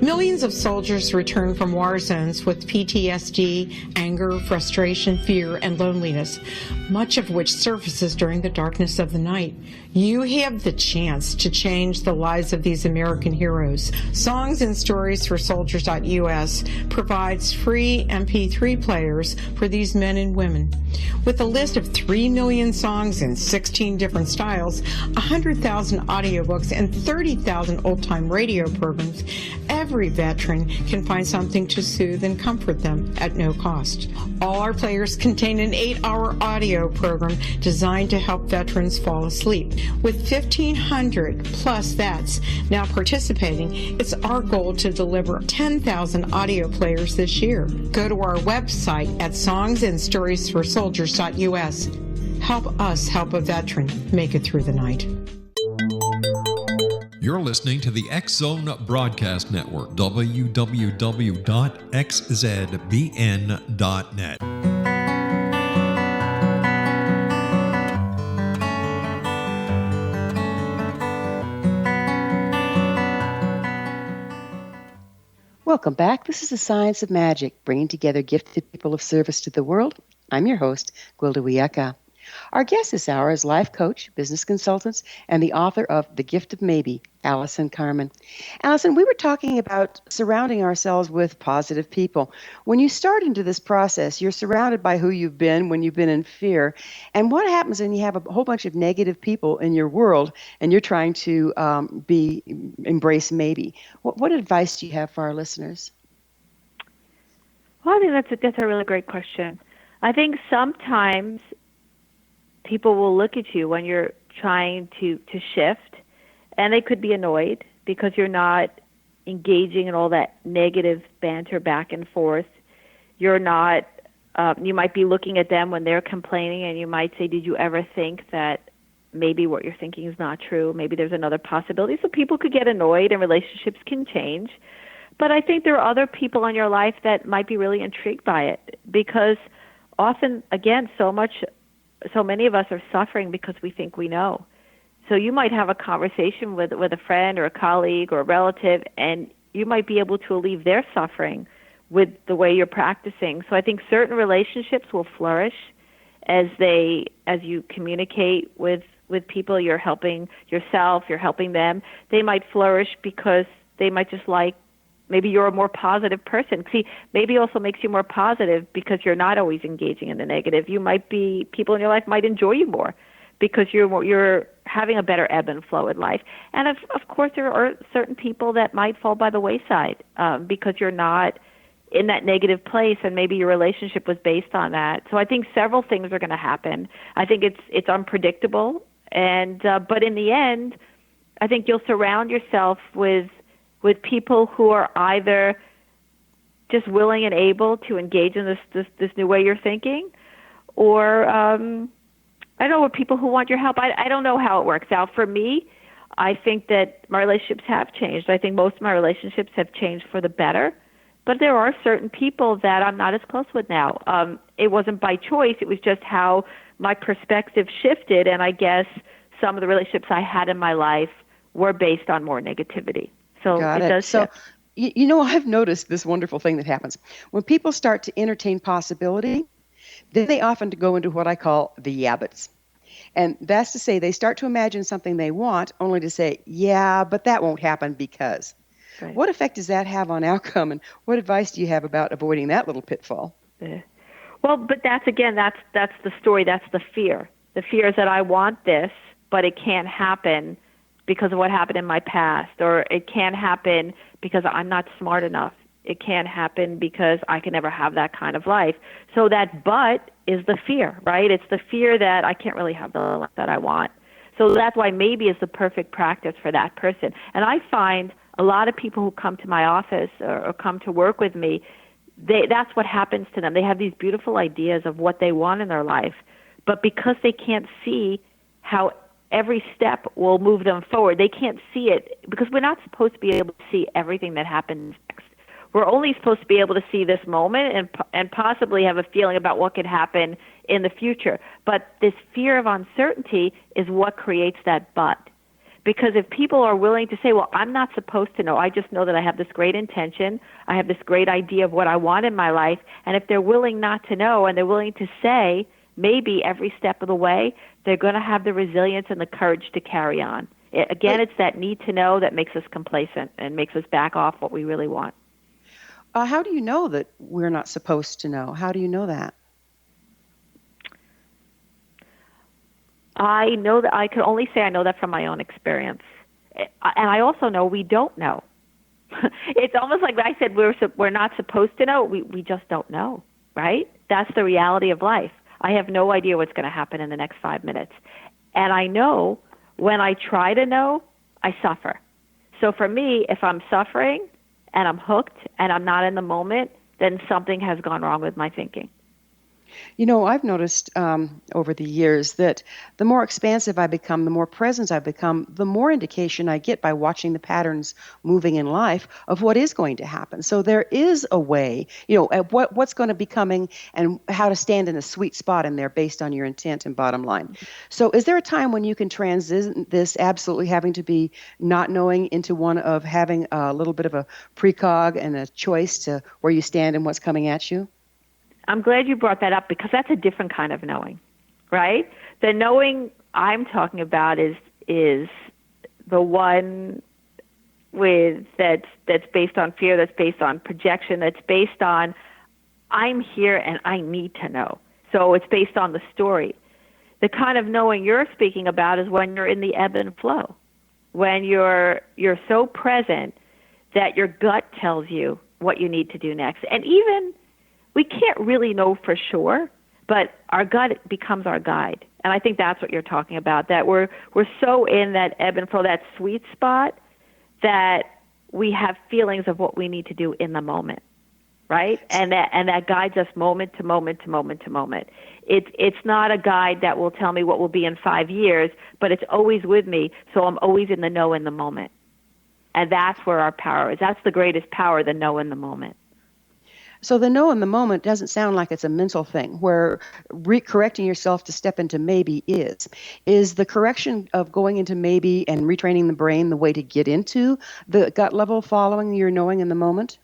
Millions of soldiers return from war zones with PTSD, anger, frustration, fear, and loneliness, much of which surfaces during the darkness of the night. You have the chance to change the lives of these American heroes. Songs and Stories for Soldiers.us provides free MP3 players for these men and women. With a list of 3 million songs in 16 different styles, 100,000 audiobooks, and 30,000 old-time radio programs, every veteran can find something to soothe and comfort them at no cost. All our players contain an 8-hour audio program designed to help veterans fall asleep. With 1,500 plus vets now participating, it's our goal to deliver 10,000 audio players this year. Go to our website at songsandstoriesforsoldiers.us. Help us help a veteran make it through the night. You're listening to the X-Zone Broadcast Network, www.xzbn.net. Welcome back. This is the Science of Magic, bringing together gifted people of service to the world. I'm your host, Gwilda Wiyaka. Our guest this hour is life coach, business consultant, and the author of The Gift of Maybe, Allison Carmen. Allison, we were talking about surrounding ourselves with positive people. When you start into this process, you're surrounded by who you've been when you've been in fear. And what happens when you have a whole bunch of negative people in your world and you're trying to embrace maybe? What advice do you have for our listeners? Well, I think that's a really great question. I think sometimes people will look at you when you're trying to shift, and they could be annoyed because you're not engaging in all that negative banter back and forth. You're not, you might be looking at them when they're complaining, and you might say, did you ever think that maybe what you're thinking is not true? Maybe there's another possibility. So people could get annoyed, and relationships can change. But I think there are other people in your life that might be really intrigued by it, because often, again, so many of us are suffering because we think we know. So you might have a conversation with a friend or a colleague or a relative, and you might be able to alleviate their suffering with the way you're practicing. So I think certain relationships will flourish as you communicate with people. You're helping yourself, you're helping them. They might flourish because they might just like Maybe you're a more positive person. See, maybe also makes you more positive because you're not always engaging in the negative. You might be, people in your life might enjoy you more because you're having a better ebb and flow in life. And of course, there are certain people that might fall by the wayside because you're not in that negative place, and maybe your relationship was based on that. So I think several things are going to happen. I think it's unpredictable, and but in the end, I think you'll surround yourself with people who are either just willing and able to engage in this new way you're thinking, or I don't know, with people who want your help. I don't know how it works out. For me, I think that my relationships have changed. I think most of my relationships have changed for the better, but there are certain people that I'm not as close with now. It wasn't by choice. It was just how my perspective shifted, and I guess some of the relationships I had in my life were based on more negativity. So Got it it. does So, shift. you know, I've noticed this wonderful thing that happens. When people start to entertain possibility, then they often go into what I call the yabbits. And that's to say they start to imagine something they want only to say, yeah, but that won't happen because. Right. What effect does that have on outcome, and what advice do you have about avoiding that little pitfall? Yeah. Well, but that's the story. That's the fear. The fear is that I want this, but it can't happen because of what happened in my past, or it can't happen because I'm not smart enough. It can't happen because I can never have that kind of life. So that but is the fear, right? It's the fear that I can't really have the life that I want. So that's why maybe is the perfect practice for that person. And I find a lot of people who come to my office or come to work with me, that's what happens to them. They have these beautiful ideas of what they want in their life, but because they can't see how every step will move them forward, they can't see it, because we're not supposed to be able to see everything that happens next. We're only supposed to be able to see this moment and possibly have a feeling about what could happen in the future. But this fear of uncertainty is what creates that but. Because if people are willing to say, well, I'm not supposed to know, I just know that I have this great intention, I have this great idea of what I want in my life, and if they're willing not to know and they're willing to say maybe every step of the way, they're going to have the resilience and the courage to carry on. It's that need to know that makes us complacent and makes us back off what we really want. How do you know that we're not supposed to know? How do you know that? I know that I can only say I know that from my own experience. And I also know we don't know. It's almost like I said we're not supposed to know. We just don't know, right? That's the reality of life. I have no idea what's going to happen in the next 5 minutes. And I know when I try to know, I suffer. So for me, if I'm suffering and I'm hooked and I'm not in the moment, then something has gone wrong with my thinking. You know, I've noticed over the years that the more expansive I become, the more present I become, the more indication I get by watching the patterns moving in life of what is going to happen. So there is a way, you know, at what's going to be coming and how to stand in a sweet spot in there based on your intent and bottom line. So is there a time when you can transition this absolutely having to be not knowing into one of having a little bit of a precog and a choice to where you stand and what's coming at you? I'm glad you brought that up, because that's a different kind of knowing, right? The knowing I'm talking about is the one that's based on fear, that's based on projection, that's based on I'm here and I need to know. So it's based on the story. The kind of knowing you're speaking about is when you're in the ebb and flow, when you're so present that your gut tells you what you need to do next. And even we can't really know for sure, but our gut becomes our guide. And I think that's what you're talking about, that we're so in that ebb and flow, that sweet spot, that we have feelings of what we need to do in the moment, right? And that guides us moment to moment to moment to moment. It's not a guide that will tell me what will be in 5 years, but it's always with me, so I'm always in the know in the moment. And that's where our power is. That's the greatest power, the know in the moment. So the know in the moment doesn't sound like it's a mental thing where correcting yourself to step into maybe is. Is the correction of going into maybe and retraining the brain the way to get into the gut level following your knowing in the moment?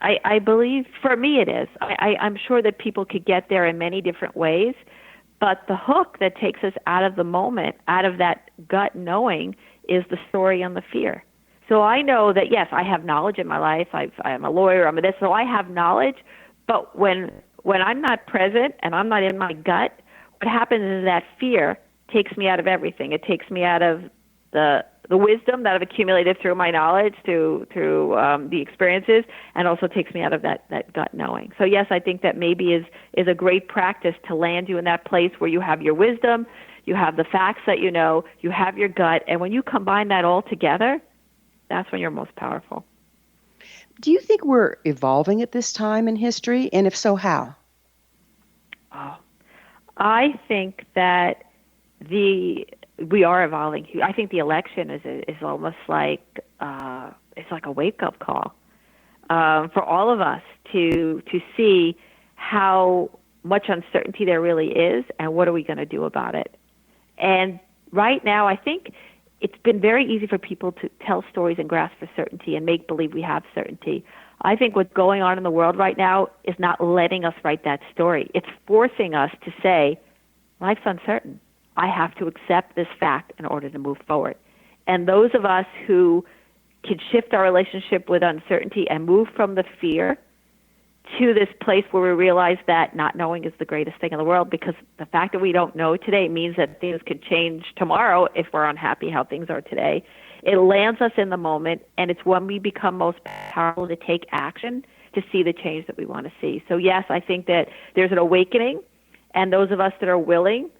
I believe for me it is. I'm sure that people could get there in many different ways, but the hook that takes us out of the moment, out of that gut knowing, is the story and the fear. So I know that, yes, I have knowledge in my life. I am a lawyer. I'm a this. So I have knowledge. But when I'm not present and I'm not in my gut, what happens is that fear takes me out of everything. It takes me out of the wisdom that I've accumulated through my knowledge, through the experiences, and also takes me out of that gut knowing. So yes, I think that maybe is a great practice to land you in that place where you have your wisdom, you have the facts that you know, you have your gut, and when you combine that all together, that's when you're most powerful. Do you think we're evolving at this time in history? And if so, how? Oh, I think that we are evolving. I think the election is almost like it's like a wake-up call for all of us to see how much uncertainty there really is and what are we going to do about it. And right now, I think it's been very easy for people to tell stories and grasp for certainty and make believe we have certainty. I think what's going on in the world right now is not letting us write that story. It's forcing us to say, life's uncertain. I have to accept this fact in order to move forward. And those of us who can shift our relationship with uncertainty and move from the fear to this place where we realize that not knowing is the greatest thing in the world, because the fact that we don't know today means that things could change tomorrow if we're unhappy how things are today. It lands us in the moment, and it's when we become most powerful to take action to see the change that we want to see. So yes, I think that there's an awakening, and those of us that are willing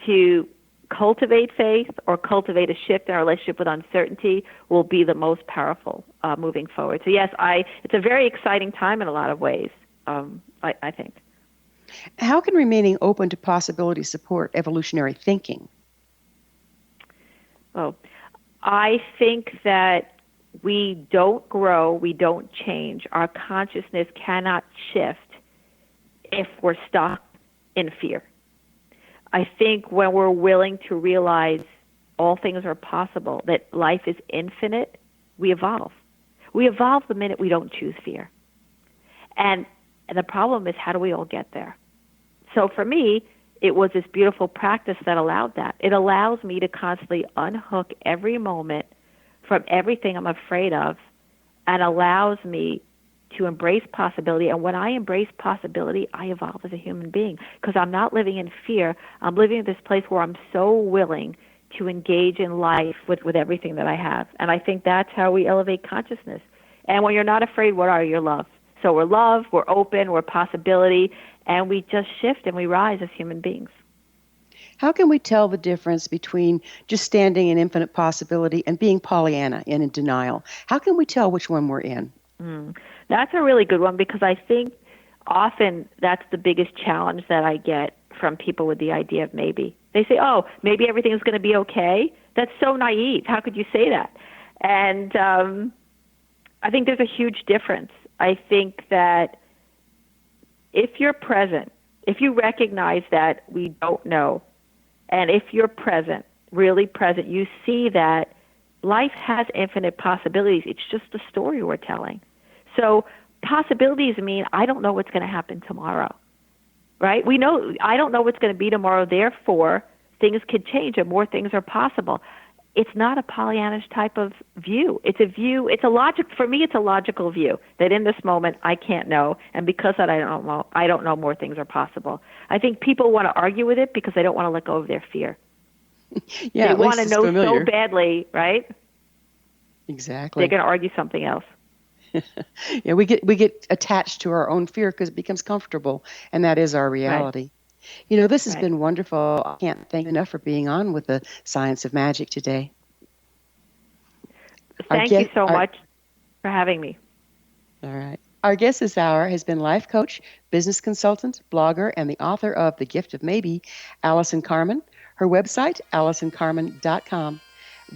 to cultivate faith or cultivate a shift in our relationship with uncertainty will be the most powerful moving forward. So yes, it's a very exciting time in a lot of ways, I think. How can remaining open to possibility support evolutionary thinking? Well, I think that we don't grow, we don't change. Our consciousness cannot shift if we're stuck in fear. I think when we're willing to realize all things are possible, that life is infinite, we evolve. We evolve the minute we don't choose fear. And the problem is, how do we all get there? So for me, it was this beautiful practice that allowed that. It allows me to constantly unhook every moment from everything I'm afraid of and allows me to embrace possibility. And when I embrace possibility, I evolve as a human being because I'm not living in fear. I'm living in this place where I'm so willing to engage in life with everything that I have. And I think that's how we elevate consciousness. And when you're not afraid, what are you? Love. So we're love, we're open, we're possibility, and we just shift and we rise as human beings. How can we tell the difference between just standing in infinite possibility and being Pollyanna and in denial? How can we tell which one we're in? That's a really good one because I think often that's the biggest challenge that I get from people with the idea of maybe. They say, oh, maybe everything's going to be okay. That's so naive. How could you say that? And I think there's a huge difference. I think that if you're present, if you recognize that we don't know, and if you're present, really present, you see that life has infinite possibilities. It's just a story we're telling. So possibilities mean I don't know what's going to happen tomorrow, right? We know I don't know what's going to be tomorrow. Therefore, things could change and more things are possible. It's not a Pollyannish type of view. It's a view. It's a logic. For me, it's a logical view that in this moment I can't know, and because that I don't know more things are possible. I think people want to argue with it because they don't want to let go of their fear. Yeah, they want to know so badly, right? Exactly. They're going to argue something else. Yeah, we get attached to our own fear because it becomes comfortable, and that is our reality. Right. You know, this has been wonderful. I can't thank you enough for being on with the Science of Magic today. Thank you so much for having me. All right. Our guest this hour has been life coach, business consultant, blogger, and the author of The Gift of Maybe, Allison Carmen. Her website, AllisonCarmen.com.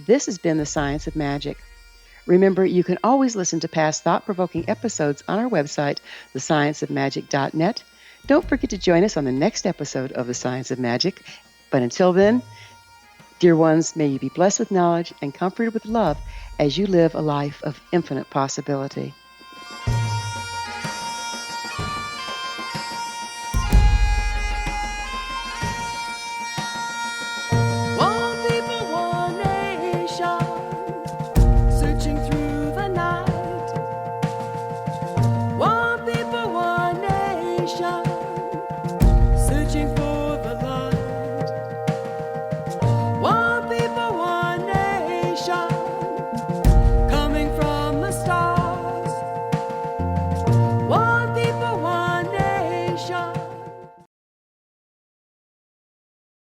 This has been The Science of Magic. Remember, you can always listen to past thought-provoking episodes on our website, thescienceofmagic.net. Don't forget to join us on the next episode of The Science of Magic. But until then, dear ones, may you be blessed with knowledge and comforted with love as you live a life of infinite possibility.